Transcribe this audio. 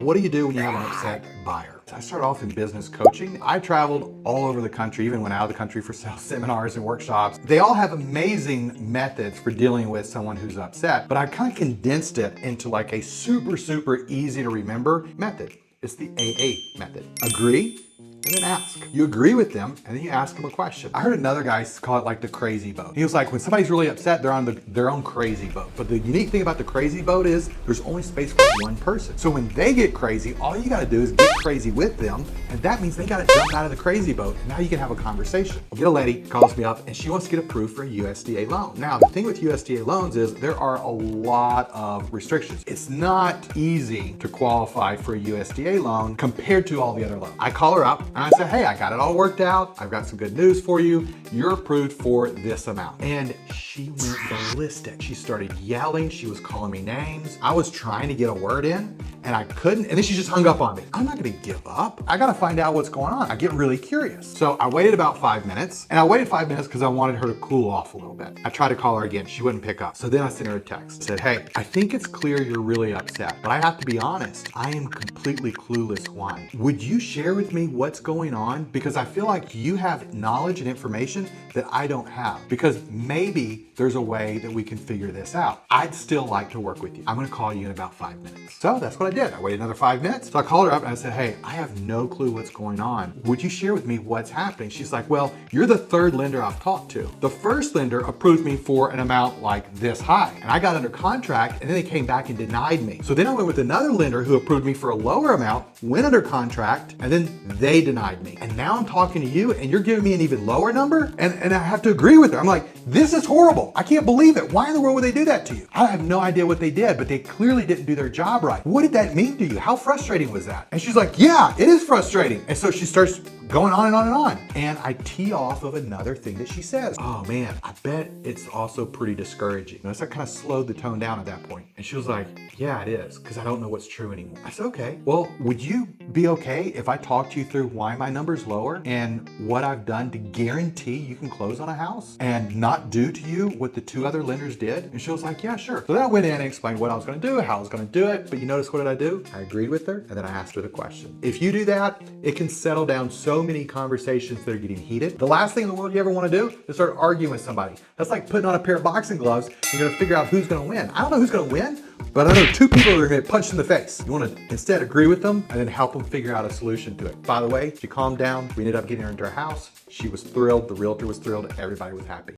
What do you do when you have an upset buyer? I started off in business coaching. I traveled all over the country, even went out of the country for sales seminars and workshops. They all have amazing methods for dealing with someone who's upset, but I kind of condensed it into like a super easy to remember method. It's the AA method. Agree, and then ask. You agree with them, and then you ask them a question. I heard another guy call it like the crazy boat. He was like, when somebody's really upset, they're on their own crazy boat. But the unique thing about the crazy boat is there's only space for one person. So when they get crazy, all you gotta do is get crazy with them, and that means they gotta jump out of the crazy boat, and now you can have a conversation. I get a lady, calls me up, and she wants to get approved for a USDA loan. Now, the thing with USDA loans is there are a lot of restrictions. It's not easy to qualify for a USDA loan compared to all the other loans. I call her up, and I said, hey, I got it all worked out. I've got some good news for you. You're approved for this amount. And she went ballistic. She started yelling. She was calling me names. I was trying to get a word in and I couldn't. And then she just hung up on me. I'm not gonna give up. I gotta find out what's going on. I get really curious. So I waited about 5 minutes, and I waited 5 minutes because I wanted her to cool off a little bit. I tried to call her again. She wouldn't pick up. So then I sent her a text. I said, hey, I think it's clear you're really upset, but I have to be honest. I am completely clueless why. Would you share with me what's going on? Because I feel like you have knowledge and information that I don't have, because maybe there's a way that we can figure this out. I'd still like to work with you. I'm gonna call you in about 5 minutes. So that's what I did. I waited another 5 minutes. So I called her up and I said, hey, I have no clue what's going on. Would you share with me what's happening? She's like, well, you're the third lender I've talked to. The first lender approved me for an amount like this high, and I got under contract, and then they came back and denied me. So then I went with another lender who approved me for a lower amount, went under contract, and then they denied me. And now I'm talking to you and you're giving me an even lower number, and I have to agree with her. I'm like, this is horrible. I can't believe it. Why in the world would they do that to you? I have no idea what they did, but they clearly didn't do their job right. What did that mean to you? How frustrating was that? And she's like, yeah, it is frustrating. And so she starts going on and on and on. And I tee off of another thing that she says. Oh man, I bet it's also pretty discouraging. Notice I kind of slowed the tone down at that point. And she was like, yeah, it is, because I don't know what's true anymore. I said, okay, well, would you be okay if I talked you through why my number's lower and what I've done to guarantee you can close on a house and not do to you what the two other lenders did? And she was like, yeah, sure. So then I went in and explained what I was gonna do, how I was gonna do it. But you notice what did I do? I agreed with her, and then I asked her the question. If you do that, it can settle down so many conversations that are getting heated. The last thing in the world you ever want to do is start arguing with somebody. That's like putting on a pair of boxing gloves and you're gonna figure out who's gonna win. I don't know who's gonna win, but I know two people that are gonna get punched in the face. You wanna instead agree with them and then help them figure out a solution to it. By the way, she calmed down. We ended up getting her into her house. She was thrilled. The realtor was thrilled. Everybody was happy.